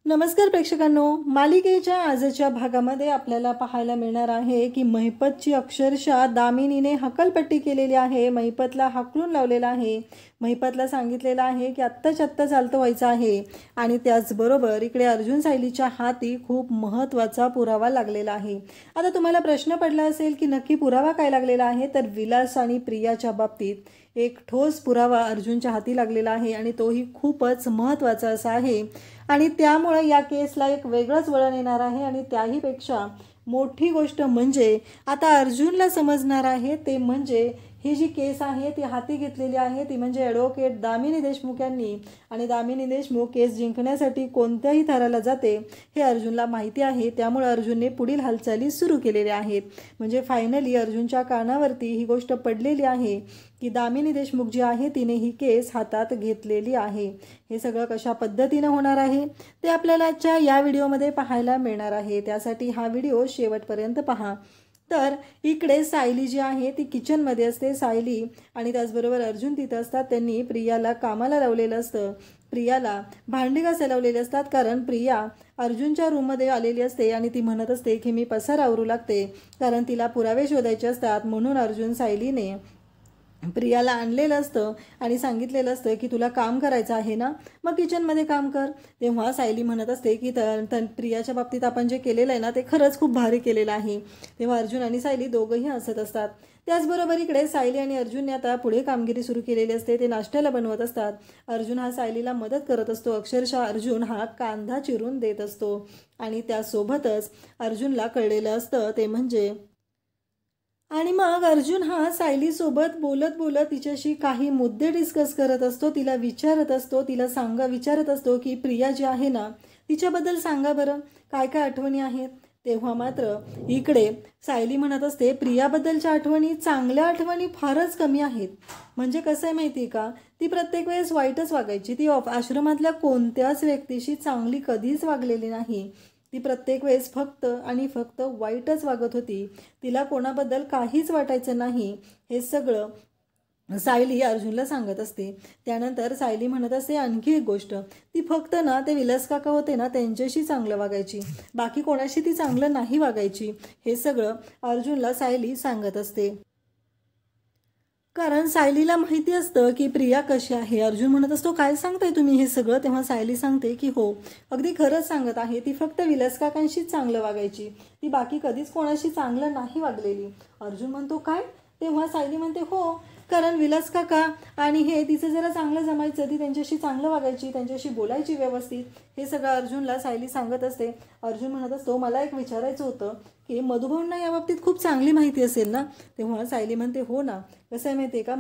नमस्कार प्रेक्षकांनो, मालिकेच्या आजच्या भागामध्ये आपल्याला पाहायला मिळणार आहे की महिपतची अक्षरशः दामिनीने हकलपट्टी केलेली आहे. महिपतला हाकलून लावलेला आहे. महिपतला सांगितलेलं आहे की आत्ताच्या आत्ता चालतं व्हायचं आहे. आणि त्याचबरोबर इकडे अर्जुन सायलीच्या हाती खूप महत्त्वाचा पुरावा लागलेला आहे. आता तुम्हाला प्रश्न पडला असेल की नक्की पुरावा काय लागलेला आहे, तर विलास आणि प्रियाच्या बाबतीत एक ठोस पुरावा अर्जुनच्या हाती लागलेला आहे आणि तोही खूपच महत्त्वाचा असा आहे. आणि त्यामुळे या केसला एक वेगळंच वळण येणार आहे. आणि त्याहीपेक्षा मोठी गोष्ट म्हणजे आता अर्जुनला समजणार आहे ते म्हणजे ही जी केस आहे ती हाती घेतलेली आहे ती म्हणजे ॲडव्होकेट दामिनी देशमुख यांनी. आणि दामिनी देशमुख केस जिंकण्यासाठी कोणत्याही थराला जाते हे अर्जुनला माहिती आहे. त्यामुळे अर्जुनने पुढील हालचाली सुरू केलेल्या आहेत. म्हणजे फायनली अर्जुनच्या कानावरती ही गोष्ट पडलेली आहे की दामिनी देशमुख जी आहे तिने ही केस हातात घेतलेली आहे. हे सगळं कशा पद्धतीनं होणार आहे ते आपल्याला आजच्या या व्हिडिओमध्ये पाहायला मिळणार आहे. त्यासाठी हा व्हिडिओ शेवटपर्यंत पहा. तर इकडे सायली जी आहे ती किचनमध्ये असते. सायली आणि त्याचबरोबर अर्जुन तिथं असतात. त्यांनी प्रियाला कामाला लावलेलं असतं. प्रियाला भांडी घासायला लावलेली असतात, कारण प्रिया अर्जुनच्या रूममध्ये आलेली असते आणि ती म्हणत असते की मी पसार आवरू लागते, कारण तिला पुरावे शोधायचे असतात. म्हणून अर्जुन सायलीने प्रियाला आणलेलं असतं आणि सांगितलेलं असतं की तुला काम करायचं आहे ना, मग किचनमध्ये काम कर. तेव्हा सायली म्हणत असते की प्रियाच्या बाबतीत आपण जे केलेलं आहे ना ते खरंच खूप भारी केलेलं आहे. तेव्हा अर्जुन आणि सायली दोघंही हसत असतात. त्याचबरोबर इकडे सायली आणि अर्जुनने आता पुढे कामगिरी सुरू केलेली असते. ते नाश्त्याला बनवत असतात. अर्जुन हा सायलीला मदत करत असतो. अक्षरशः अर्जुन हा कांदा चिरून देत असतो. आणि त्यासोबतच अर्जुनला कळलेलं असतं ते म्हणजे आणि मग अर्जुन हा सायलीसोबत बोलत बोलत तिच्याशी काही मुद्दे डिस्कस करत असतो. तिला विचारत असतो, विचारत असतो की प्रिया जी आहे ना तिच्याबद्दल सांगा बरं, काय काय आठवणी आहेत. तेव्हा मात्र इकडे सायली म्हणत असते प्रियाबद्दलच्या आठवणी, चांगल्या आठवणी फारच कमी आहेत. म्हणजे कसं आहे माहिती आहे का, ती प्रत्येक वेळेस वाईटच वागायची. ती आश्रमातल्या कोणत्याच व्यक्तीशी चांगली कधीच वागलेली नाही. ती प्रत्येक वेळेस फक्त आणि फक्त वाईटच वागत होती. तिला कोणाबद्दल काहीच वाटायचं नाही. हे सगळं सायली अर्जुनला सांगत असते. त्यानंतर सायली म्हणत असते आणखी एक गोष्ट, ती फक्त ना ते विलास काका होते ना त्यांच्याशी चांगलं वागायची, बाकी कोणाशी ती चांगलं नाही वागायची. हे सगळं अर्जुनला सायली सांगत असते. कारण सायलीला माहिती असतं की प्रिया कशी आहे. अर्जुन म्हणत असतो काय सांगताय तुम्ही हे सगळं. तेव्हा सायली सांगते की हो, अगदी खरंच सांगत आहे. ती फक्त विलास काकांशीच चांगलं वागायची, ती बाकी कधीच कोणाशी चांगलं नाही वागलेली. अर्जुन म्हणतो काय. तेव्हा सायली म्हणते हो, कारण विलास काका आणि हे तिचं जरा चांगलं जमायचं, ती त्यांच्याशी चांगलं वागायची, त्यांच्याशी बोलायची व्यवस्थित. हे सगळं अर्जुनला सायली सांगत असते. अर्जुन म्हणत असतो मला एक विचारायचं होतं की मधुभाऊंना या बाबतीत खूप चांगली माहिती असेल ना. तेव्हा सायली म्हणते हो ना, कसं आहे माहिती आहे का,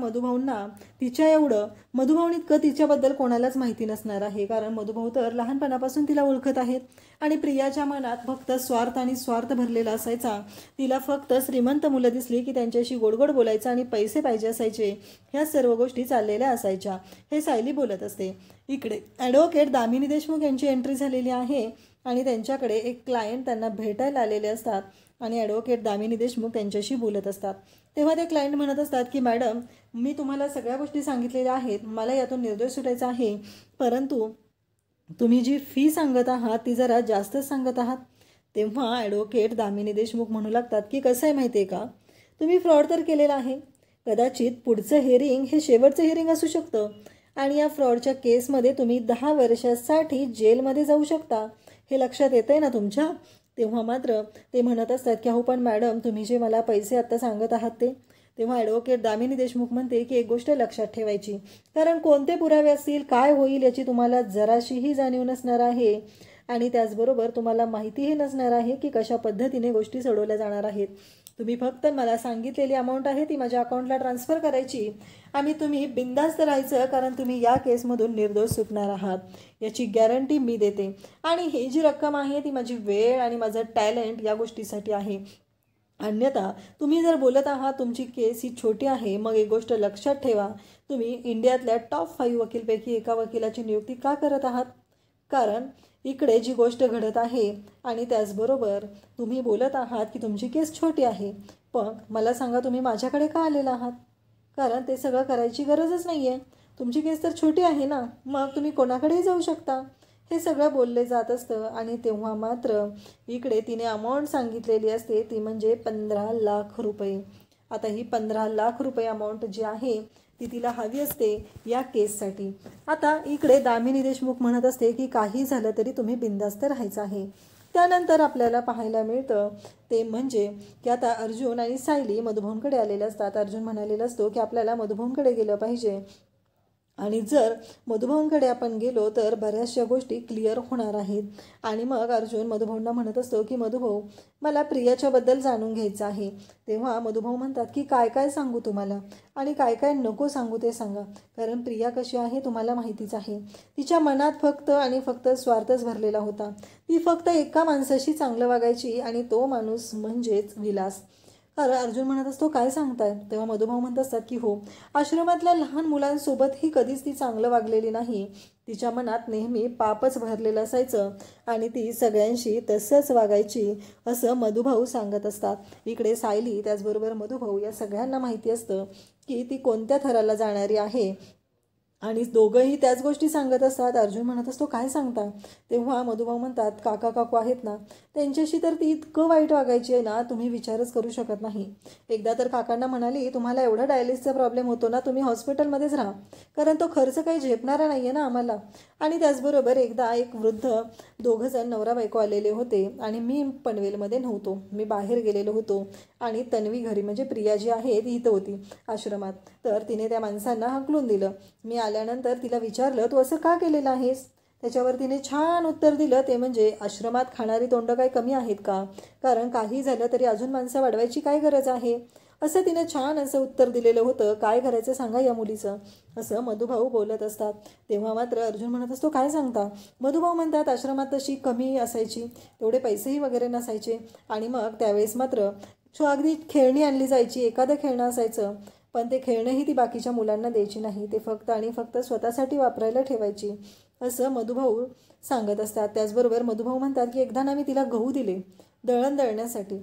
मधुभाऊन इतकं तिच्याबद्दल कोणालाच माहिती नसणार आहे. कारण मधुभाऊ तर लहानपणापासून तिला ओळखत आहेत. आणि प्रियाच्या मनात फक्त स्वार्थ आणि स्वार्थ भरलेला असायचा. तिला फक्त श्रीमंत मुलं दिसली की त्यांच्याशी गोडगोड बोलायचं आणि पैसे पाहिजे असायचे. ह्या सर्व गोष्टी चाललेल्या असायच्या. हे सायली बोलत असते. इकडे ॲडव्होकेट दामिनी देशमुख यांची एंट्री झालेली आहे आणि त्यांच्याकडे एक क्लायंट त्यांना भेटायला आलेले असतात. आणि ॲडव्होकेट दामिनी देशमुख त्यांच्याशी बोलत असतात. तेव्हा ते क्लायंट म्हणत असतात की मॅडम, मी तुम्हाला सगळ्या गोष्टी सांगितलेल्या आहेत, मला यातून निर्दोष सुटायचं आहे, परंतु तुम्ही जी फी सांगत आहात ती जरा जास्तच सांगत आहात. तेव्हा ॲडव्होकेट दामिनी देशमुख म्हणू लागतात की कसं आहे माहिती आहे का, तुम्ही फ्रॉड तर केलेला आहे, कदाचित पुढचं हिअरिंग हे शेवटचं हिअरिंग असू शकतं आणि या फ्रॉडच्या केसमध्ये तुम्ही 10 वर्षासाठी जेलमध्ये जाऊ शकता. हे लक्षात येतं आहे ना तुमच्या. तेव्हा मात्र ते म्हणत असतात की अहो पण मॅडम, तुम्ही जे मला पैसे आत्ता सांगत आहात ते. तेव्हा ॲडव्होकेट दामिनी देशमुख म्हणते की एक गोष्ट लक्षात ठेवायची, कारण कोणते पुरावे असतील, काय होईल याची तुम्हाला जराशीही जाणीव नसणार आहे. आणि त्याचबरोबर तुम्हाला माहितीही नसणार आहे की कशा पद्धतीने गोष्टी सोडवल्या जाणार आहेत. तुम्ही फक्त मला सांगितलेली अमाऊंट आहे ती माझ्या अकाउंटला ट्रान्सफर करायची आणि तुम्ही बिंदास्त राहायचं, कारण तुम्ही या केसमधून निर्दोष सुटणार आहात याची गॅरंटी मी देते. आणि ही जी रक्कम आहे ती माझी वेळ आणि माझं टॅलेंट या गोष्टीसाठी आहे. अन्यथा तुम्ही जर बोलत आहात तुमची केस ही छोटी आहे, मग एक गोष्ट लक्षात ठेवा, तुम्ही इंडियातल्या टॉप 5 वकीलपैकी एका वकिलाची नियुक्ती का करत आहात. कारण इकडे जी गोष्ट घडत आहे आणि त्याचबरोबर तुम्ही बोलत आहात की तुमची केस छोटी आहे, पण मला सांगा तुम्ही माझ्याकडे का आलेला आहात. कारण ते सगळं करायची गरजच नाही आहे. तुमची केस तर छोटी आहे ना, मग तुम्ही कोणाकडेही जाऊ शकता. हे सगळं बोलले जात असतं. आणि तेव्हा मात्र इकडे तिने अमाऊंट सांगितलेली असते ती म्हणजे 15 लाख रुपये. आता ही 15 लाख रुपये अमाऊंट जी आहे ती तिला हवी असते या केससाठी. आता इकडे दामिनी देशमुख म्हणत असते की काही झालं तरी तुम्ही बिनधास्त राहायचं आहे. त्यानंतर आपल्याला पाहायला मिळतं ते म्हणजे की आता अर्जुन आणि सायली मधुभाऊंकडे आलेले असतात. अर्जुन म्हणालेला असतो की आपल्याला मधुभाऊंकडे गेलं पाहिजे आणि जर मधुभाऊंकडे आपण गेलो तर बऱ्याचशा गोष्टी क्लिअर होणार आहेत. आणि मग अर्जुन मधुभाऊंना म्हणत असतो की मधुभाऊ मला प्रियाच्याबद्दल जाणून घ्यायचं आहे. तेव्हा मधुभाऊ म्हणतात की काय काय सांगू तुम्हाला आणि काय काय नको सांगू ते सांगा, कारण प्रिया कशी आहे तुम्हाला माहितीच आहे. तिच्या मनात फक्त आणि फक्त स्वार्थच भरलेला होता. ती फक्त एका माणसाशी चांगलं वागायची आणि तो माणूस म्हणजेच विलास. तर अर्जुन म्हणत असतो काय सांगताय. तेव्हा मधुभाऊ म्हणत असतात की हो, आश्रमातल्या लहान मुलांसोबतही कधीच ती चांगलं वागलेली नाही. तिच्या मनात नेहमी पापच भरलेलं असायचं आणि ती सगळ्यांशी तसंच वागायची असं मधुभाऊ सांगत असतात. इकडे सायली त्याचबरोबर मधुभाऊ या सगळ्यांना माहिती असतं की ती कोणत्या थराला जाणारी आहे आणि दोघंही त्याच गोष्टी सांगत असतात. अर्जुन म्हणत असतो काय सांगता. तेव्हा मधुभाऊ म्हणतात काका काकू आहेत ना, त्यांच्याशी तर ती इतकं वाईट वागायची आहे ना, तुम्ही विचारच करू शकत नाही. एकदा तर काकांना म्हणाली तुम्हाला एवढा डायलिसचा प्रॉब्लेम होतो ना, तुम्ही हॉस्पिटलमध्येच राहा, कारण तो खर्च काही झेपणारा नाही आहे ना आम्हाला. आणि त्याचबरोबर एकदा एक वृद्ध दोघंजण नवरा बायको आलेले होते आणि मी पनवेलमध्ये नव्हतो, मी बाहेर गेलेलो होतो आणि तन्वी घरी म्हणजे प्रिया जी आहे ती इथं होती आश्रमात. तर तिने त्या माणसांना हाकलून दिलं. मी आल्यानंतर तिला विचारलं तू असं का केलेलं आहेस. त्याच्यावर तिने छान उत्तर दिलं ते म्हणजे आश्रमात खाणारी तोंड काही कमी आहेत का, कारण काही झालं तरी अजून माणसं वाढवायची काय गरज आहे, असं तिने छान असं उत्तर दिलेलं होतं. काय करायचं सांगा या मुलीचं, असं मधुभाऊ बोलत असतात. तेव्हा मात्र अर्जुन म्हणत असतो काय सांगता. मधुभाऊ म्हणतात आश्रमात तशी कमी असायची, तेवढे पैसेही वगैरे नसायचे आणि मग त्यावेळेस मात्र अगदी खेळणी आणली जायची, एखादं खेळणं असायचं पण ते खेळणंही ती बाकीच्या मुलांना द्यायची नाही, ते फक्त आणि फक्त स्वतःसाठी वापरायला ठेवायची, असं मधुभाऊ सांगत असतात. त्याचबरोबर मधुभाऊ म्हणतात की एकदा ना मी तिला गहू दिले दळण दळण्यासाठी,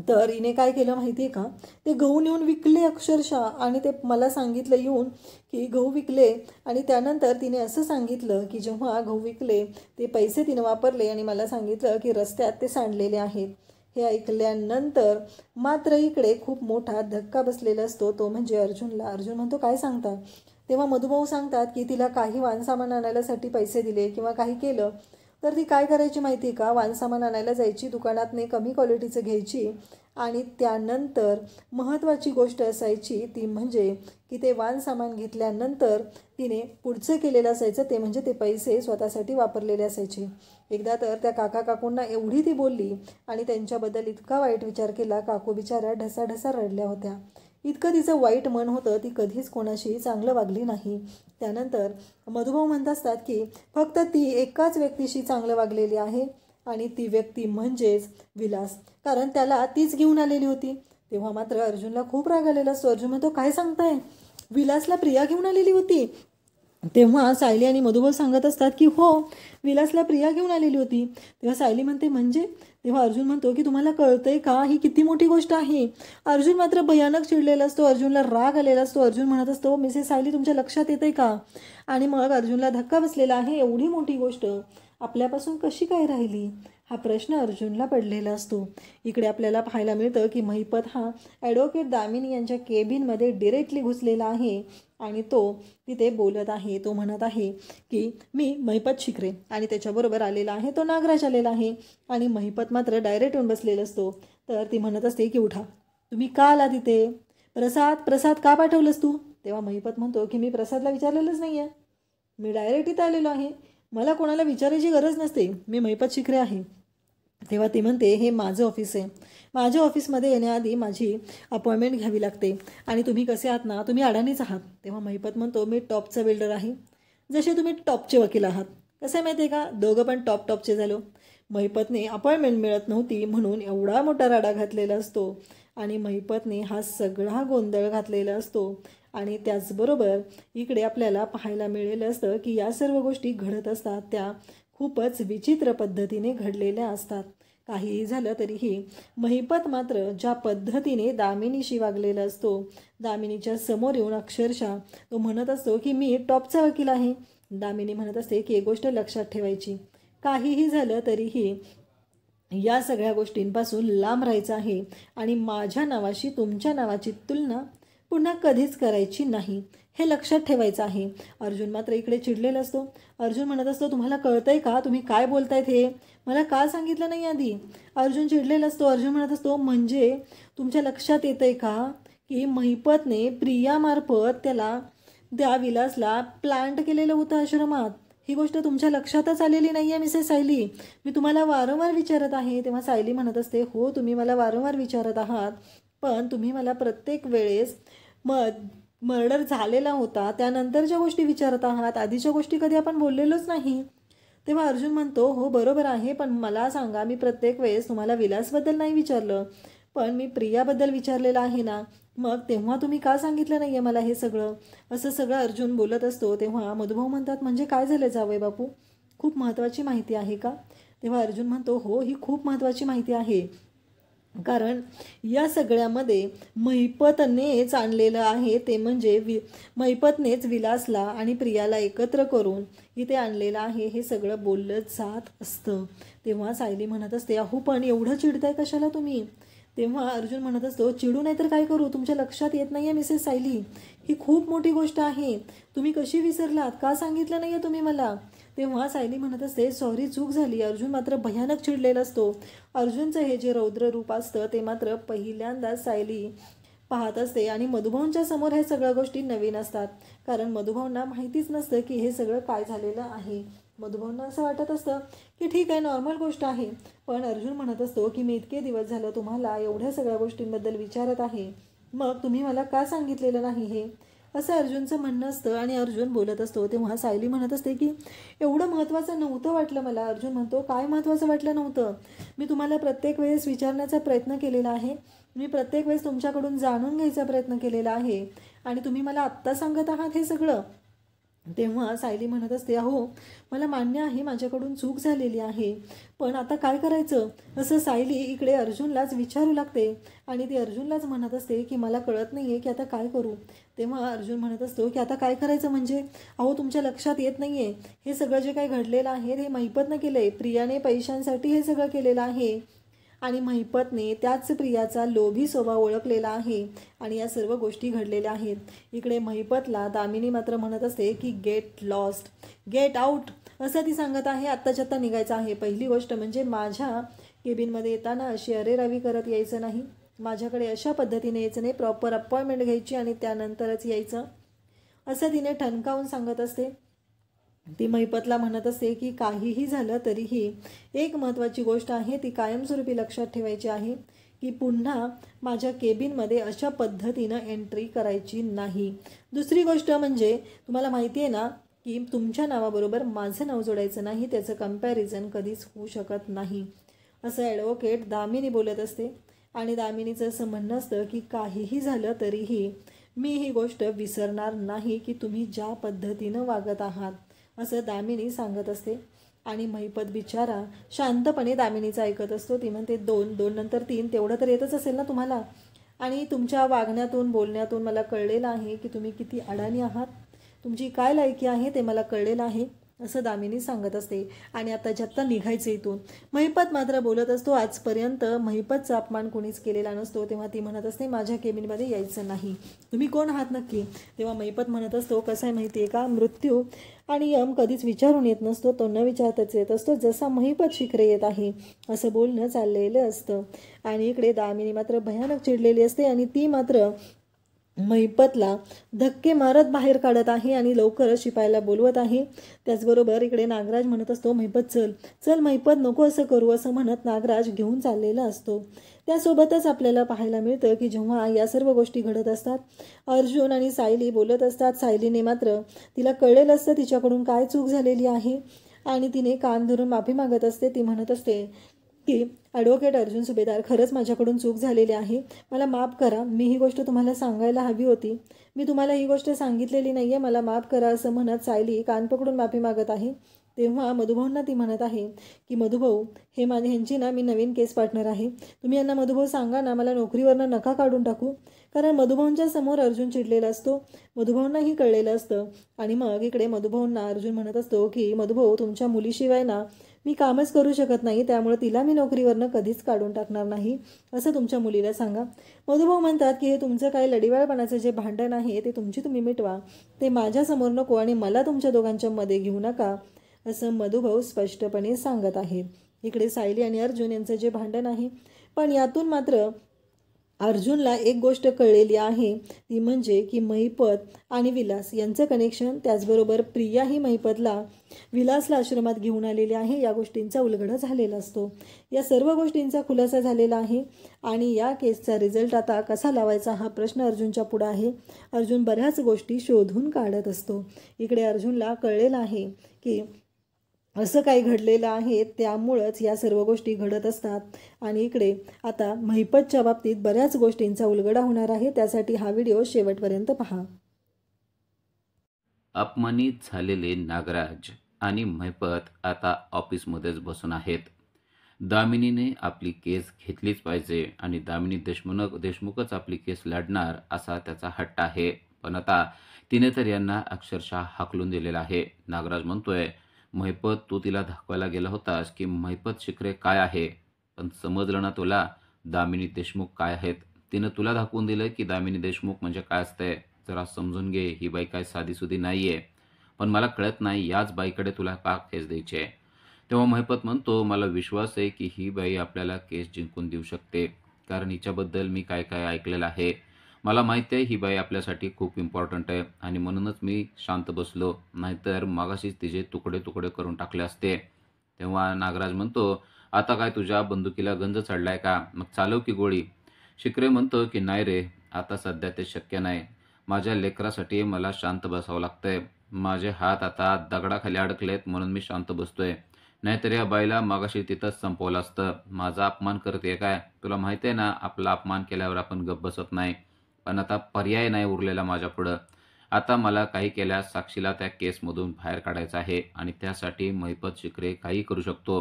तर हिने काय केलं माहिती आहे का, ते गहू नेऊन विकले अक्षरशः. आणि ते मला सांगितलं येऊन की गहू विकले आणि त्यानंतर तिने असं सांगितलं की जेव्हा गहू विकले ते पैसे तिने वापरले आणि मला सांगितलं की रस्त्यात ते सांडलेले आहेत. हे ऐकल्यानंतर मात्र इकडे खूप मोठा धक्का बसलेला असतो, तो म्हणजे अर्जुनला. अर्जुन म्हणतो काय सांगता. तेव्हा मधुभाऊ सांगतात की तिला काही वाणसामान आणायलासाठी पैसे दिले किंवा काही केलं तर ती काय करायची माहिती आहे का, वाणसामान आणायला जायची, दुकानातने कमी क्वालिटीचं घ्यायची आणि त्यानंतर महत्त्वाची गोष्ट असायची ती म्हणजे की ते वाणसामान घेतल्यानंतर तिने पुढचं केलेलं असायचं ते म्हणजे ते पैसे स्वतःसाठी वापरलेले असायचे. एकदा तर त्या काका काकूंना एवढी ती बोलली आणि त्यांच्याबद्दल इतका वाईट विचार केला, काकू बिचाऱ्या ढसाढसा रडल्या होत्या. इतकं तिचं वाईट मन होतं, ती कधीच कोणाशी चांगलं वागली नाही. त्यानंतर मधुभाऊ म्हणत असतात की फक्त ती एकाच व्यक्तीशी चांगलं वागलेली आहे आणि ती व्यक्ती म्हणजेच विलास, कारण त्याला तीच घेऊन आलेली होती. तेव्हा मात्र अर्जुनला खूप राग आलेला असतो. अर्जुन म्हणतो काय सांगताय, विलासला प्रिया घेऊन आलेली होती. तेव्हा सायली आणि मधुभाऊ सांगत असतात की हो, विलासला प्रिया घेऊन आलेली होती. तेव्हा सायली म्हणते म्हणजे. तेव्हा अर्जुन म्हणतो की तुम्हाला कळतंय का ही किती मोठी गोष्ट आहे. अर्जुन मात्र भयानक चिडलेला असतो, अर्जुनला राग आलेला असतो. अर्जुन म्हणत असतो मिसेस सायली तुमच्या लक्षात येते का. आणि मग अर्जुनला धक्का बसलेला आहे, एवढी मोठी गोष्ट आपल्यापासून कशी काय राहिली हा प्रश्न अर्जुनला पडलेला असतो. इकडे आपल्याला पाहायला मिळतं की महिपत हा ॲडव्होकेट दामिनी यांच्या केबिनमध्ये डिरेक्टली घुसलेला आहे आणि तो तिथे बोलत आहे. तो म्हणत आहे की मी महिपत शिकरे आणि त्याच्याबरोबर आलेला आहे तो नागराज आलेला आहे. आणि महिपत मात्र डायरेक्ट येऊन बसलेला असतो. तर ती म्हणत असते की उठा, तुम्ही का आला तिथे, प्रसाद का पाठवलंस तू. तेव्हा महिपत म्हणतो की मी प्रसादला विचारलेलंच नाही आहे, मी डायरेक्ट इथं आलेलो आहे, मला कोणाला विचारायची गरज नसते, मी महिपत शिकरे आहे. तेव्हा ती म्हणते हे माझं ऑफिस आहे, माझ्या ऑफिसमध्ये येण्याआधी माझी अपॉइंटमेंट घ्यावी लागते आणि तुम्ही कसे आहात ना, तुम्ही अडाणीच आहात. तेव्हा महिपत म्हणतो मी टॉपचा बिल्डर आहे, जसे तुम्ही टॉपचे वकील आहात. कसं आहे माहिती आहे का, दोघं पण टॉपचे झालो. महिपतने अपॉइंटमेंट मिळत नव्हती म्हणून एवढा मोठा राडा घातलेला असतो आणि महिपतने हा सगळा गोंधळ घातलेला असतो. आणि त्याचबरोबर इकडे आपल्याला पाहायला मिळेलं असतं की या सर्व गोष्टी घडत असतात त्या खूपच विचित्र पद्धतीने घडलेल्या असतात. काहीही झालं तरीही महिपत मात्र ज्या पद्धतीने दामिनीशी वागलेला असतो, दामिनीच्या समोर येऊन अक्षरशः तो म्हणत असतो की मी टॉपचा वकील आहे दामिनी म्हणत असते की एक गोष्ट लक्षात ठेवायची, काहीही झालं तरीही या सगळ्या गोष्टींपासून लांब राहायचं आहे आणि माझ्या नावाशी तुमच्या नावाची तुलना पुन्हा कधीच करायची नाही, हे लक्षात ठेवायचं आहे. अर्जुन मात्र इकडे चिडलेला असतो. अर्जुन म्हणत असतो, तुम्हाला कळतंय का तुम्ही काय बोलतायत, हे मला का सांगितलं नाही आधी? अर्जुन चिडलेला असतो. अर्जुन म्हणत असतो, म्हणजे तुमच्या लक्षात येतंय का की महिपतने प्रियामार्फत त्या विलासला प्लांट केलेलं होतं आश्रमात? ही गोष्ट तुमच्या लक्षातच आलेली नाही आहे मिसेस सायली. मी तुम्हाला वारंवार विचारत आहे. तेव्हा सायली म्हणत असते, हो तुम्ही मला वारंवार विचारत आहात, पण तुम्ही मला प्रत्येक वेळेस मर्डर झालेला होता त्यानंतरच्या गोष्टी विचारत आहात, आधीच्या गोष्टी कधी आपण बोललेलोच नाही. तेव्हा अर्जुन म्हणतो, हो बरोबर आहे, पण मला सांगा, मी प्रत्येक वेळेस तुम्हाला विलासबद्दल नाही विचारलं, पण मी प्रियाबद्दल विचारलेलं आहे ना, मग तेव्हा तुम्ही का सांगितलं नाही आहे मला हे सगळं? असं सगळं अर्जुन बोलत असतो. तेव्हा मधुभाऊ म्हणतात, म्हणजे काय झालं जावई बापू, खूप महत्त्वाची माहिती आहे का? तेव्हा अर्जुन म्हणतो, हो ही खूप महत्त्वाची माहिती आहे, कारण या सगळ्यामध्ये महिपतनेच आणलेलं आहे, ते म्हणजे महिपतनेच विलासला आणि प्रियाला एकत्र करून इथे आणलेलं आहे, हे सगळं बोललं जात असतं. तेव्हा सायली म्हणत असते, अहो पण एवढं चिडताय कशाला तुम्ही? तेव्हा अर्जुन म्हणत असतो, चिडू नाही तर काय करू, तुमच्या लक्षात येत नाही आहे मिसेस सायली, ही खूप मोठी गोष्ट आहे, तुम्ही कशी विसरलात, का सांगितलं नाही आहे तुम्ही मला? तेव्हा सायली म्हणत असते, सॉरी चूक झाली. अर्जुन मात्र भयानक चिडलेला असतो. अर्जुनचं हे जे रौद्र रूप असतं ते मात्र पहिल्यांदाच सायली पाहत असते आणि मधुभाऊंच्या समोर हे सगळ्या गोष्टी नवीन असतात, कारण मधुभाऊंना माहितीच नसतं की हे सगळं काय झालेलं आहे. मधुभाऊंना असं वाटत असतं की ठीक आहे, नॉर्मल गोष्ट आहे, पण अर्जुन म्हणत असतो की मी इतके दिवस झालं तुम्हाला एवढ्या सगळ्या गोष्टींबद्दल विचारत आहे, मग तुम्ही मला का सांगितलेलं नाही हे, असं अर्जुनचं म्हणणं असतं. आणि अर्जुन बोलत असतो. तेव्हा सायली म्हणत असते की एवढं महत्त्वाचं नव्हतं वाटलं मला. अर्जुन म्हणतो, काय महत्त्वाचं वाटलं नव्हतं? मी तुम्हाला प्रत्येक वेळेस विचारण्याचा प्रयत्न केलेला आहे, मी प्रत्येक वेळेस तुमच्याकडून जाणून घ्यायचा प्रयत्न केलेला आहे, आणि तुम्ही मला आत्ता सांगत आहात हे सगळं? तेव्हा सायली म्हणत असते, अहो मला मान्य आहे माझ्याकडून चूक झालेली आहे, पण आता काय करायचं, असं सायली इकडे अर्जुनलाच विचारू लागते आणि ती अर्जुनलाच म्हणत असते की मला कळत नाही आहे की आता काय करू. तेव्हा अर्जुन म्हणत असतो की आता काय करायचं म्हणजे, अहो तुमच्या लक्षात येत नाही आहे, हे सगळं जे काही घडलेलं आहे हे महिपतनं केलं आहे, प्रियाने पैशांसाठी हे सगळं केलेलं आहे आणि महिपतने त्याच प्रियाचा लोभी स्वभाव ओळखलेला आहे आणि या सर्व गोष्टी घडलेल्या आहेत. इकडे महिपतला दामिनी मात्र म्हणत असते की गेट लॉस्ट, गेट आउट, असं ती सांगत आहे. आत्ताच्या आत्ता निघायचं आहे. पहिली गोष्ट म्हणजे माझ्या केबिनमध्ये येताना अशी अरेरावी करत यायचं नाही, माझ्याकडे अशा पद्धतीने यायचं नाही, प्रॉपर अपॉइंटमेंट घ्यायची आणि त्यानंतरच यायचं, असं तिने ठणकावून सांगत असते. ती महिपतला म्हणत असते की काहीही झालं तरीही एक महत्त्वाची गोष्ट आहे, ती कायमस्वरूपी लक्षात ठेवायची आहे की पुन्हा माझ्या केबिनमध्ये अशा पद्धतीनं एंट्री करायची नाही. दुसरी गोष्ट म्हणजे तुम्हाला माहिती आहे ना की तुमच्या नावाबरोबर माझं नाव जोडायचं नाही, त्याचं कंपॅरिझन कधीच होऊ शकत नाही, असं ॲडव्होकेट दामिनी बोलत असते. आणि दामिनीचं असं म्हणणं असतं की काहीही झालं तरीही मी ही गोष्ट विसरणार नाही की तुम्ही ज्या पद्धतीनं वागत आहात, असं दामिनी सांगत असते. आणि महिपत बिचारा शांतपणे दामिनीचं ऐकत असतो. ती म्हणते, 2 नंतर 3 तेवढं तर येतच असेल ना तुम्हाला, आणि तुमच्या वागण्यातून बोलण्यातून मला कळलेलं आहे की तुम्ही किती अडाणी आहात, तुमची काय लायकी आहे ते मला कळलेलं आहे, असं दामिनी सांगत असते. आणि आता आत्ता निघायचं इथून. महिपत मात्र बोलत असतो, आजपर्यंत महिपतचा अपमान कोणीच केलेला नसतो. तेव्हा ती म्हणत असते, माझ्या केबिनमध्ये यायचं नाही, तुम्ही कोण आहात नक्की? तेव्हा महिपत म्हणत असतो, कसं आहे माहिती आहे का, मृत्यू आणि यम कधीच विचारून येत नसतो, तो न विचारताच येत असतो, जसा महिपत शिखरे येत आहे, असं बोलणं चाललेलं असतं. आणि इकडे दामिनी मात्र भयानक चिडलेली असते आणि ती मात्र महिपतला धक्के मारत बाहेर काढत आहे आणि लवकरच शिपायाला बोलवत आहे. त्याचबरोबर इकडे नागराज म्हणत असतो, महिपत चल चल महिपत, नको असं करू, असं म्हणत नागराज घेऊन चाललेला असतो. त्यासोबतच आपल्याला पाहायला मिळतं की जेव्हा या सर्व गोष्टी घडत असतात, अर्जुन आणि सायली बोलत असतात. सायलीने मात्र तिला कळलेलं असतं तिच्याकडून काय चूक झालेली आहे आणि तिने कान धरून माफी मागत असते. ती म्हणत असते की ॲडव्होकेट अर्जुन सुभेदार, खरंच माझ्याकडून चूक झालेली आहे, मला माफ करा, मी ही गोष्ट तुम्हाला सांगायला हवी होती, मी तुम्हाला ही गोष्ट सांगितलेली नाही आहे, मला माफ करा, असं म्हणत सायली कान पकडून माफी मागत आहे. तेव्हा मधुभाऊंना ती म्हणत आहे की मधुभाऊ, हे ह्यांची ना मी नवीन केस पार्टनर आहे. तुम्ही यांना मधुभाऊ सांगा ना, मला नोकरीवरनं नका काढून टाकू. कारण मधुभाऊंच्या समोर अर्जुन चिडलेला असतो. मधुभाऊंनाही कळलेलं असतं. आणि मग इकडे मधुभाऊंना अर्जुन म्हणत असतो की मधुभाऊ, तुमच्या मुलीशिवाय ना मी कामच करू शकत नाही, त्यामुळे तिला मी नोकरीवरनं कधीच काढून टाकणार नाही, असं तुमच्या मुलीला सांगा. मधुभाऊ म्हणतात की हे तुमचं काही लढीवाळपणाचं जे भांडण आहे ते तुम्ही मिटवा, ते माझ्यासमोर नको आणि मला तुमच्या दोघांच्या मध्ये घेऊ नका, असं मधुभाऊ स्पष्टपणे सांगत आहेत. इकडे सायली आणि अर्जुन यांचं जे भांडण आहे, पण यातून मात्र अर्जुनला एक गोष्ट कळलेली आहे, ती म्हणजे की महिपत आणि विलास यांचं कनेक्शन, त्याचबरोबर प्रिया ही महिपतला विलासला आश्रमात घेऊन आलेली आहे, या गोष्टींचा उलगडा झालेला असतो. या सर्व गोष्टींचा खुलासा झालेला आहे आणि या केसचा रिझल्ट आता कसा लावायचा हा प्रश्न अर्जुनच्या पुढे आहे. अर्जुन बऱ्याच गोष्टी शोधून काढत असतो. इकडे अर्जुनला कळलेलं आहे की असं काही घडलेलं आहे, त्यामुळंच या सर्व गोष्टी घडत असतात. आणि इकडे आता महिपतच्या बाबतीत बऱ्याच गोष्टींचा उलगडा होणार आहे, त्यासाठी हा व्हिडिओ शेवटपर्यंत पहा. अपमानित झालेले नागराज आणि महिपत आता ऑफिसमध्येच बसून आहेत. दामिनीने आपली केस घेतलीच पाहिजे आणि दामिनी देशमुखच आपली केस लढणार असा त्याचा हट्ट आहे. पण आता तिने तर यांना अक्षरशः हाकलून दिलेला आहे. नागराज म्हणतोय, महिपत, तू तिला दाखवायला गेला होतास की महिपत शिकरे काय आहे, पण समजलं ना तुला दामिनी देशमुख काय आहेत. तिनं तुला दाखवून दिलं की दामिनी देशमुख म्हणजे काय असतंय. जरा समजून घे, ही बाई काय साधीसुधी नाहीये. पण मला कळत नाही याच बाईकडे तुला का केस द्यायची आहे. तेव्हा महिपत म्हणतो, मला विश्वास आहे की ही बाई आपल्याला केस जिंकून देऊ शकते, कारण हिच्याबद्दल मी काय काय ऐकलेलं आहे. मला माहिती आहे ही बाई आपल्यासाठी खूप इम्पॉर्टंट आहे आणि म्हणूनच मी शांत बसलो, नाहीतर मगाशीच तिचे तुकडे तुकडे करून टाकले असते. तेव्हा नागराज म्हणतो, आता काय तुझ्या बंदुकीला गंज चढलाय का, मग चालव की गोळी. शिकरे म्हणतो की नाही रे, आता सध्या ते शक्य नाही. माझ्या लेकरासाठी मला शांत बसावं लागतंय. माझे हात आता दगडाखाली अडकलेत म्हणून मी शांत बसतोय, नाहीतर या बाईला मगाशी तिथंच संपवलं असतं. माझा अपमान करते काय, तुला माहिती आहे ना आपला अपमान केल्यावर आपण गप्प बसत नाही. पण आता पर्याय नाही उरलेला माझ्यापुढं. आता मला काही केल्यास साक्षीला त्या केसमधून बाहेर काढायचं आहे आणि त्यासाठी महिपत शिकरे काही करू शकतो.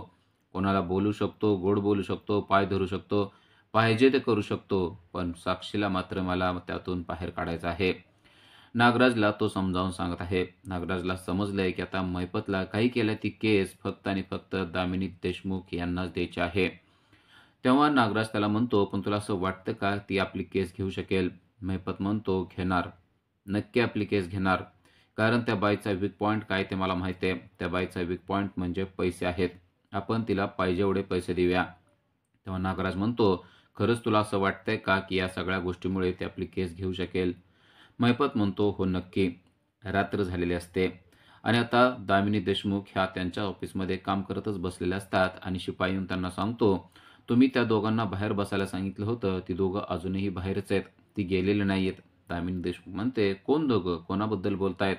कोणाला बोलू शकतो, गोड बोलू शकतो, पाय धरू शकतो, पाहिजे ते करू शकतो, पण साक्षीला मात्र मला त्यातून बाहेर काढायचं आहे. नागराजला तो समजावून सांगत आहे. नागराजला समजलंय की आता महिपतला काही केल्या ती केस फक्त आणि फक्त दामिनी देशमुख यांनाच द्यायची आहे. तेव्हा नागराज त्याला म्हणतो, पण तुला असं वाटतं का ती आपली केस घेऊ शकेल. महिपत म्हणतो, घेणार, नक्की आपली केस घेणार, कारण त्या बाईचा वीक पॉईंट काय ते मला माहिती आहे. त्या बाईचा वीक पॉईंट म्हणजे पैसे आहेत. आपण तिला पाहिजे एवढे पैसे देऊया. तेव्हा नागराज म्हणतो, खरंच तुला असं वाटतंय का की या सगळ्या गोष्टीमुळे ती आपली केस घेऊ शकेल. महिपत म्हणतो, हो नक्की. रात्र झालेली असते आणि आता दामिनी देशमुख ह्या त्यांच्या ऑफिसमध्ये काम करतच बसलेल्या असतात आणि शिपाई येऊन त्यांना सांगतो, तुम्ही त्या दोघांना बाहेर बसायला सांगितलं होतं, ती दोघं अजूनही बाहेरच आहेत, ती गेलेली नाही आहेत. दामिनी देशमुख म्हणते, कोण दोघं, कोणाबद्दल बोलतायत.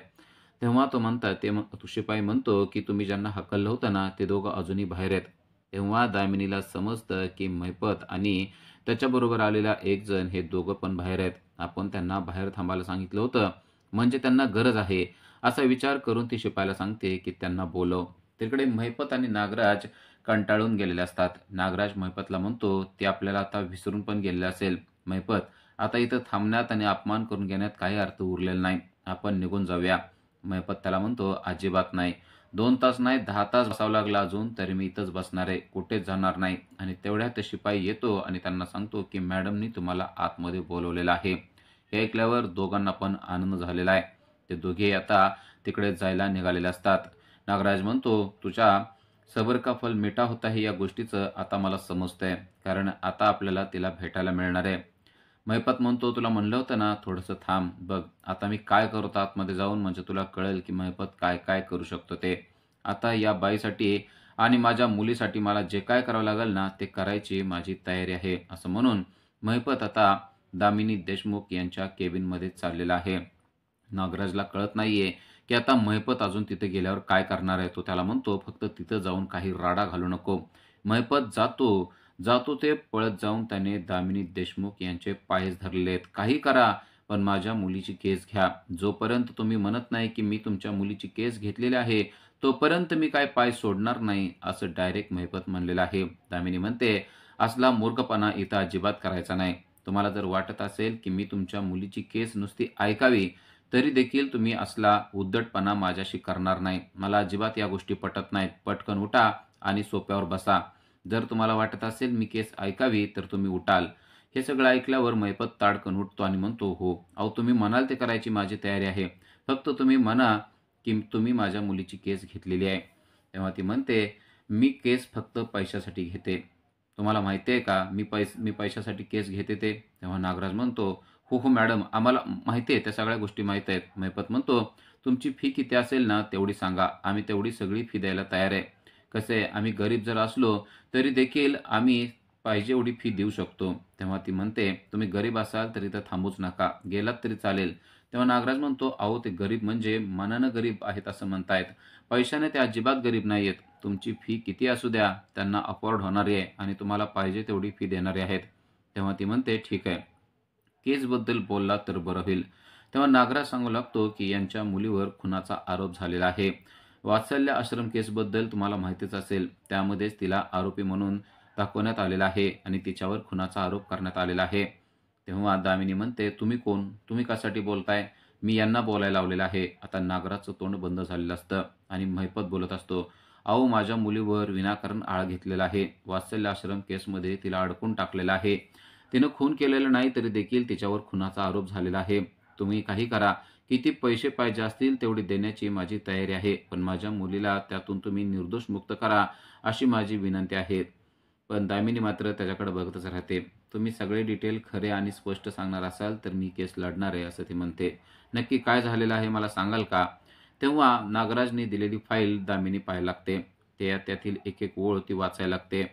तेव्हा तो म्हणतात तो शिपाई म्हणतो की तुम्ही ज्यांना हकललं होतं ना ते दोघं अजूनही बाहेर आहेत. तेव्हा दामिनीला समजतं की महिपत आणि त्याच्याबरोबर आलेला एक जण हे दोघं पण बाहेर आहेत. आपण त्यांना बाहेर थांबायला सांगितलं होतं, म्हणजे त्यांना गरज आहे असा विचार करून ती शिपायाला सांगते की त्यांना बोलव. तिकडे महिपत आणि नागराज कंटाळून गेलेले असतात. नागराज महिपतला म्हणतो, ते आपल्याला आता विसरून पण गेलेले असेल. महिपत, आता इथं थांबण्यात आणि अपमान करून घेण्यात काही अर्थ उरलेला नाही, आपण निघून जाऊया. महिपत त्याला म्हणतो, अजिबात नाही. 2 तास नाही 10 तास बसावं लागला अजून तरी मी इथंच बसणार आहे, कुठेच जाणार नाही. आणि तेवढ्यात शिपाई येतो आणि त्यांना सांगतो की मॅडमनी तुम्हाला आतमध्ये बोलवलेलं आहे. हे ऐकल्यावर दोघांना पण आनंद झालेला आहे. ते दोघे आता तिकडे जायला निघालेले असतात. नागराज म्हणतो, तुझ्या सबर का फल मिठा होता हे या गोष्टीचं आता मला समजतंय, कारण आता आपल्याला तिला भेटायला मिळणार आहे. महिपत म्हणतो, तुला म्हणलं होतं ना थोडंसं थांब, बघ आता मी काय करतो आतमध्ये जाऊन, म्हणजे तुला कळेल की महिपत काय काय करू शकतो ते. आता या बाईसाठी आणि माझ्या मुलीसाठी मला जे काय करावं लागेल ना ते करायची माझी तयारी आहे, असं म्हणून महिपत आता दामिनी देशमुख यांच्या केबिनमध्ये चाललेला आहे. नागराजला कळत नाहीये की आता महिपत अजून तिथे गेल्यावर काय करणार आहे. तो त्याला म्हणतो, फक्त तिथं जाऊन काही राडा घालू नको. महिपत जातो ते पळत जाऊन त्याने दामिनी देशमुख यांचे पायच धरलेत. काही करा, पण माझ्या मुलीची केस घ्या. जोपर्यंत तुम्ही म्हणत नाही की मी तुमच्या मुलीची केस घेतलेली आहे, तोपर्यंत मी काय पाय सोडणार नाही, असं डायरेक्ट महिपत म्हणलेलं आहे. दामिनी म्हणते, असला मूर्खपणा इथं अजिबात करायचा नाही. तुम्हाला जर वाटत असेल की मी तुमच्या मुलीची केस नुसती ऐकावी, तरी देखील तुम्ही असला उद्धटपणा माझ्याशी करणार नाही. मला अजिबात या गोष्टी पटत नाहीत. पटकन उठा आणि सोफ्यावर बसा. जर तुम्हाला वाटत असेल मी केस ऐकावी, तर तुम्ही उठाल. हे सगळं ऐकल्यावर महिपत ताडकन उठतो आणि म्हणतो, हो, अहो तुम्ही म्हणाल ते करायची माझी तयारी आहे. फक्त तुम्ही म्हणा की तुम्ही माझ्या मुलीची केस घेतलेली आहे. तेव्हा ती म्हणते, मी केस फक्त पैशासाठी घेते. तुम्हाला माहिती आहे का मी पैशासाठी केस घेते ते? तेव्हा नागराज म्हणतो, हो हो मॅडम, आम्हाला माहिती आहे, त्या सगळ्या गोष्टी माहीत आहेत. महिपत म्हणतो, तुमची फी किती असेल ना तेवढी सांगा, आम्ही तेवढी सगळी फी द्यायला तयार आहे. कसं आहे, आम्ही गरीब जर असलो तरी देखील आम्ही पाहिजे एवढी फी देऊ शकतो. तेव्हा ती म्हणते, तुम्ही गरीब असाल तर इथं थांबूच नका, गेलात तरी चालेल. तेव्हा नागराज म्हणतो, अहो ते गरीब म्हणजे मनानं गरीब आहेत असं म्हणतायत, पैशाने ते अजिबात गरीब नाही आहेत. तुमची फी किती असू द्या, त्यांना अफोर्ड होणारी आहे आणि तुम्हाला पाहिजे तेवढी फी देणारे आहेत. तेव्हा ती म्हणते, ठीक आहे, केसबद्दल बोलला तर बरं होईल. तेव्हा नागराज सांगू लागतो की यांच्या मुलीवर खुनाचा आरोप झालेला आहे. वात्सल्य आश्रम केसबद्दल तुम्हाला माहितीच असेल. त्यामध्येच तिला आरोपी म्हणून दाखवण्यात आलेला आहे आणि तिच्यावर खुनाचा आरोप करण्यात आलेला आहे. तेव्हा दामिनी म्हणते, तुम्ही कोण? तुम्ही कशासाठी बोलताय? मी यांना बोलायला लावलेलं आहे. आता नागराजचं तोंड बंद झालेलं असतं आणि महिपत बोलत असतो, अहो माझ्या मुलीवर विनाकारण आळ घेतलेला आहे. वात्सल्य आश्रम केसमध्ये तिला अडकून टाकलेलं आहे. तिनं खून केलेलं नाही तरी देखील तिच्यावर खुनाचा आरोप झालेला आहे. तुम्ही काही करा, किती पैसे पाहिजे असतील तेवढी देण्याची माझी तयारी आहे, पण माझ्या मुलीला त्यातून तुम्ही निर्दोष मुक्त करा, अशी माझी विनंती आहे. पण दामिनी मात्र त्याच्याकडे बघतच राहते. तुम्ही सगळे डिटेल खरे आणि स्पष्ट सांगणार असाल तर मी केस लढणार आहे, असं ती म्हणते. नक्की काय झालेलं आहे मला सांगाल का? तेव्हा नागराजने दिलेली फाईल दामिनी पाहायला लागते. त्यातील एक एक ओळ ती वाचायला लागते.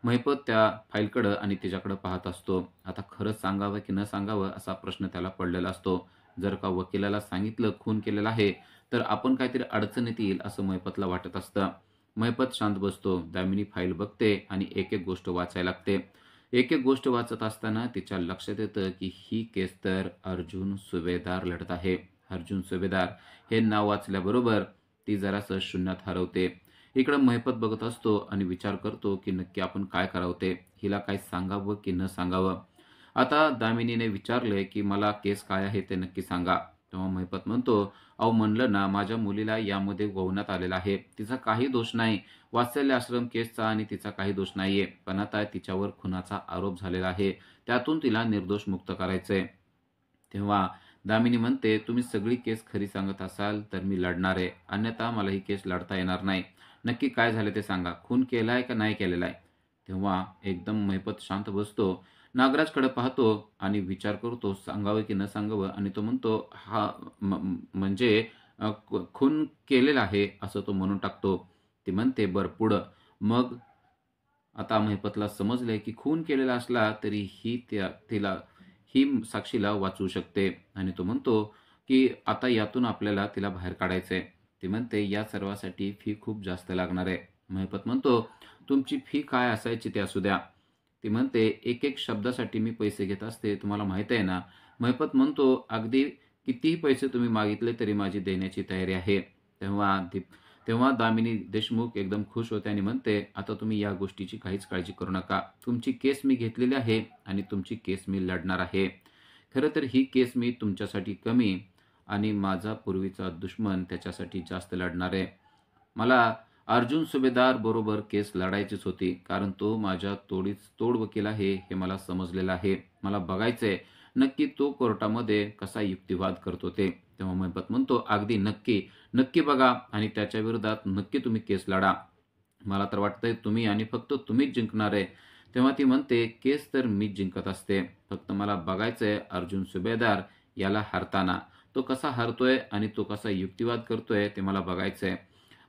महिपत त्या फाईलकडं आणि तिच्याकडं पाहत असतो. आता खरंच सांगावं की न सांगावं असा प्रश्न त्याला पडलेला असतो. जर का वकिलाला सांगितलं खून केलेला आहे, तर आपण काहीतरी अडचणीत येईल असं महिपतला वाटत असतं. महिपत शांत बसतो. दामिनी फाईल बघते आणि एक एक गोष्ट वाचायला लागते. एक एक गोष्ट वाचत असताना तिच्या लक्षात येतं की ही केस तर अर्जुन सुभेदार लढत आहे. अर्जुन सुभेदार हे नाव वाचल्याबरोबर ती जरासं शून्यात हरवते. इकडं महिपत बघत असतो आणि विचार करतो की नक्की आपण काय करावं ते, हिला काय सांगावं की न सांगावं. आता दामिनीने विचारले की मला केस काय आहे ते नक्की सांगा. तेव्हा महिपत म्हणतो, अहो म्हणलं ना, माझ्या मुलीला यामध्ये गोवण्यात आलेला आहे. तिचा काही दोष नाही. वात्सल्य आश्रम केसचा आणि तिचा काही दोष नाहीये. पण आता तिच्यावर खुनाचा आरोप झालेला आहे. त्यातून तिला निर्दोष मुक्त करायचंय. तेव्हा दामिनी म्हणते, तुम्ही सगळी केस खरी सांगत असाल तर मी लढणार आहे. अन्यथा मला ही केस लढता येणार नाही. नक्की काय झालं ते सांगा. खून केलाय का नाही केलेला आहे? तेव्हा एकदम महिपत शांत बसतो. नागराजकडे पाहतो आणि विचार करतो सांगावं की न सांगावं आणि तो म्हणतो, हा म्हणजे खून केलेला आहे असं तो म्हणून टाकतो. ती म्हणते, बरं पुढं? मग आता महिपतला समजलंय की खून केलेला असला तरी ही साक्षीला वाचवू शकते आणि तो म्हणतो की आता यातून आपल्याला तिला बाहेर काढायचंय. ती म्हणते, या सर्वासाठी फी खूप जास्त लागणार आहे. महिपत म्हणतो, तुमची फी काय असायची ते असू द्या. ती म्हणते, एक एक शब्दासाठी मी पैसे घेत असते, तुम्हाला माहित आहे ना. महिपत म्हणतो, अगदी कितीही पैसे तुम्ही मागितले तरी माझी देण्याची तयारी आहे. तेव्हा दामिनी देशमुख एकदम खुश होते आणि म्हणते, आता तुम्ही या गोष्टीची काहीच काळजी करू नका. तुमची केस मी घेतलेली आहे आणि तुमची केस मी लढणार आहे. खरं तर ही केस मी तुमच्यासाठी कमी आणि माझा पूर्वीचा दुश्मन त्याच्यासाठी जास्त लढणार आहे. मला अर्जुन सुभेदार बरोबर केस लढायचीच होती, कारण तो माझ्या तोड वकील आहे हे मला समजलेलं आहे. मला बघायचंय नक्की तो कोर्टामध्ये कसा युक्तिवाद करतो ते. तेव्हा महिपत म्हणतो, अगदी नक्की नक्की बघा आणि त्याच्या विरोधात नक्की तुम्ही केस लढा. मला तर वाटतंय तुम्ही आणि फक्त तुम्हीच जिंकणार आहे. तेव्हा ती म्हणते, केस तर मीच जिंकत असते, फक्त मला बघायचंय अर्जुन सुभेदार याला हरताना. तो कसा हरतोय आणि तो कसा युक्तिवाद करतोय ते मला बघायचंय.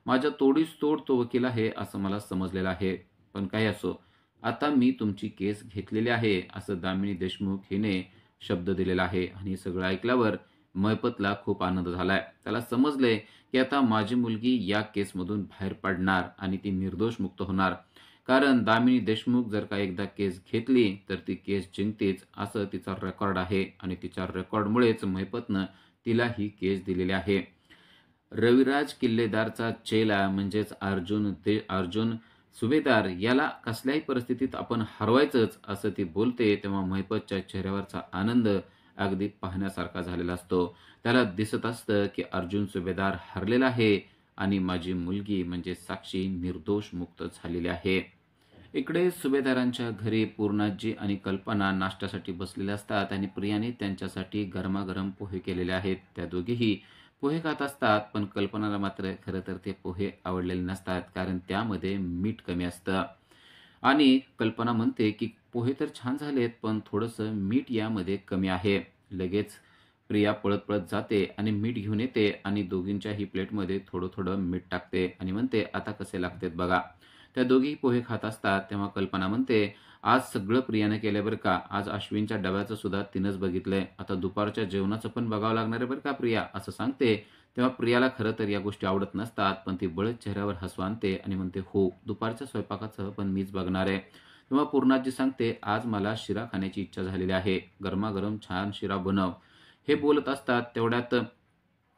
माझ्या तोडीस तोड तो वकील आहे असं मला समजलेलं आहे. पण काही असो, आता मी तुमची केस घेतलेली आहे असं दामिनी देशमुख हिने शब्द दिलेला आहे. आणि सगळं ऐकल्यावर महिपतला खूप आनंद झालाय. त्याला समजले की आता माझी मुलगी या केसमधून बाहेर पडणार आणि ती निर्दोष मुक्त होणार. कारण दामिनी देशमुख जर का एकदा केस घेतली तर ती केस जिंकतेच असं तिचा रेकॉर्ड आहे आणि तिच्या रेकॉर्डमुळेच महिपतनं तिला ही केस दिलेली आहे. रविराज किल्लेदारचा चेला म्हणजेच अर्जुन सुभेदार याला कसल्याही परिस्थितीत आपण हरवायचंच असं ती बोलते, तेव्हा महिपतच्या चेहऱ्यावरचा आनंद अगदी पाहण्यासारखा झालेला असतो. त्याला दिसत असतं की अर्जुन सुभेदार हरलेला आहे आणि माझी मुलगी म्हणजे साक्षी निर्दोष मुक्त झालेली आहे. इकडे सुभेदारांच्या घरी पूर्णाजी आणि कल्पना नाश्त्यासाठी बसलेल्या असतात आणि प्रियाने त्यांच्यासाठी गरमागरम पोहे केलेले आहेत. त्या दोघीही पोहे खात असतात, पण कल्पनाला मात्र खरं तर ते पोहे आवडलेले नसतात, कारण त्यामध्ये मीठ कमी असतं. आणि कल्पना म्हणते की पोहे तर छान झालेत, पण थोडंसं मीठ यामध्ये कमी आहे. लगेच प्रिया पळत पळत जाते आणि मीठ घेऊन येते आणि दोघींच्याही प्लेटमध्ये थोडं थोडं मीठ टाकते आणि म्हणते, आता कसे लागतेत बघा. त्या दोघी पोहे खात असतात, तेव्हा कल्पना म्हणते, आज सगळं प्रियाने केलंय बरं का. आज अश्विनच्या डब्याचं सुद्धा तिनंच बघितलंय. आता दुपारच्या जेवणाचं पण बघावं लागणार आहे बरं का प्रिया, असं सांगते. तेव्हा प्रियाला खरं तर या गोष्टी आवडत नसतात, पण ती बळच चेहऱ्यावर हसू आणते आणि म्हणते, हो, दुपारच्या स्वयंपाकाचं पण मीच बघणार आहे. तेव्हा पूर्णाजी सांगते, आज मला शिरा खाण्याची इच्छा झालेली आहे. गरमागरम छान शिरा बनव. हे बोलत असतात, तेवढ्यात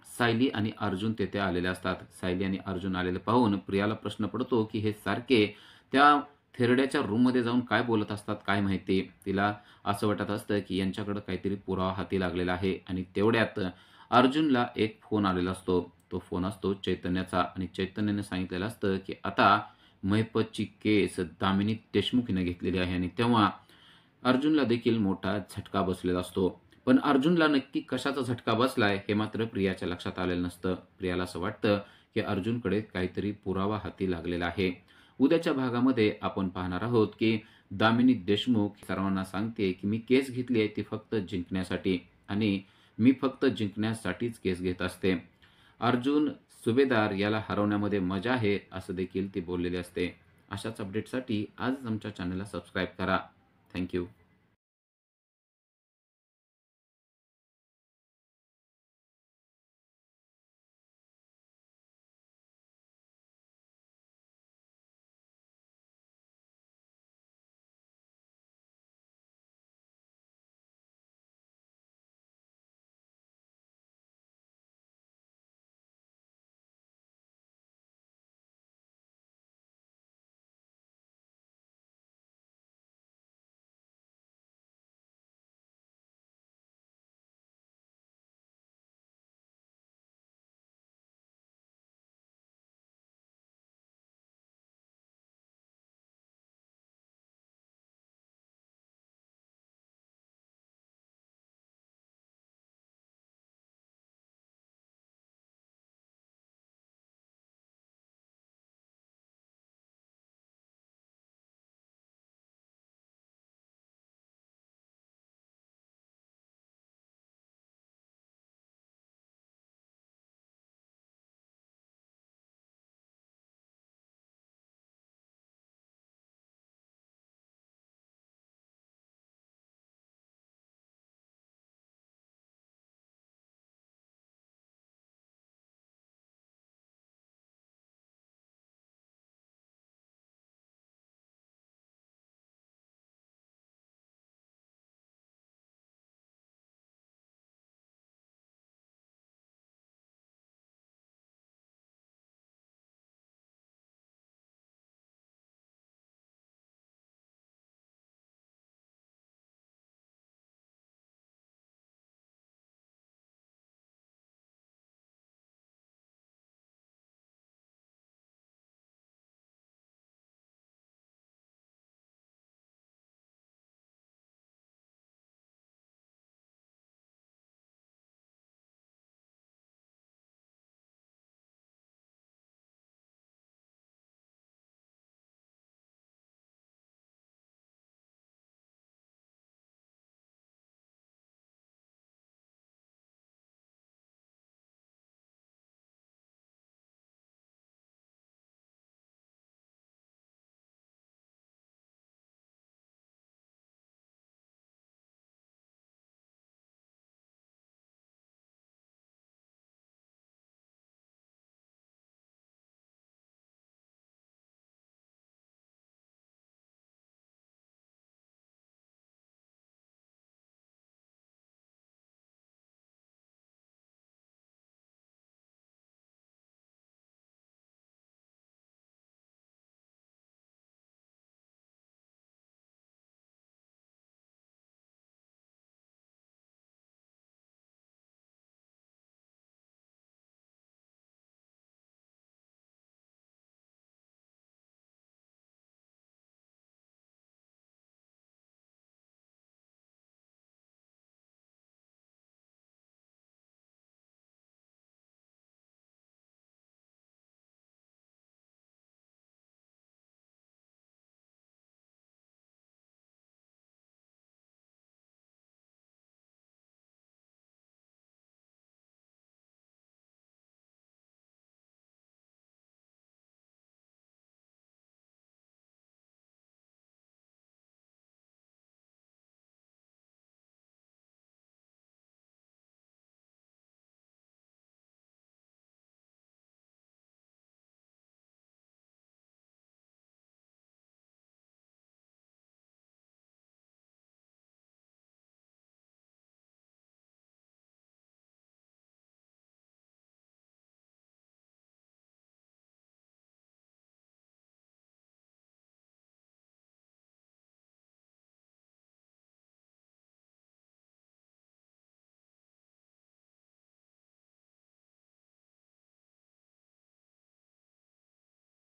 सायली आणि अर्जुन तेथे आलेले असतात. सायली आणि अर्जुन आलेले पाहून प्रियाला प्रश्न पडतो की हे सारखे त्या थेरड्याच्या रूममध्ये जाऊन काय बोलत असतात काय माहिती. तिला असं वाटत असतं की यांच्याकडे काहीतरी पुरावा हाती लागलेला आहे. आणि तेवढ्यात अर्जुनला एक फोन आलेला असतो. तो फोन असतो चैतन्याचा आणि चैतन्याने सांगितलेलं असतं की आता महिपतची केस दामिनी देशमुख हिने घेतलेली आहे. आणि तेव्हा अर्जुनला देखील मोठा झटका बसलेला असतो. पण अर्जुनला नक्की कशाचा झटका बसलाय हे मात्र प्रियाच्या लक्षात आलेलं नसतं. प्रियाला असं वाटतं की अर्जुनकडे काहीतरी पुरावा हाती लागलेला आहे. उद्याच्या भागामध्ये आपण पाहणार आहोत की दामिनी देशमुख सर्वांना सांगते की मी केस घेतली आहे ती फक्त जिंकण्यासाठी आणि मी फक्त जिंकण्यासाठीच केस घेत असते. अर्जुन सुभेदार याला हरवण्यामध्ये मजा आहे असं देखील ती बोललेली असते. अशाच अपडेटसाठी आजच आमच्या चॅनलला सबस्क्राईब करा. थँक्यू.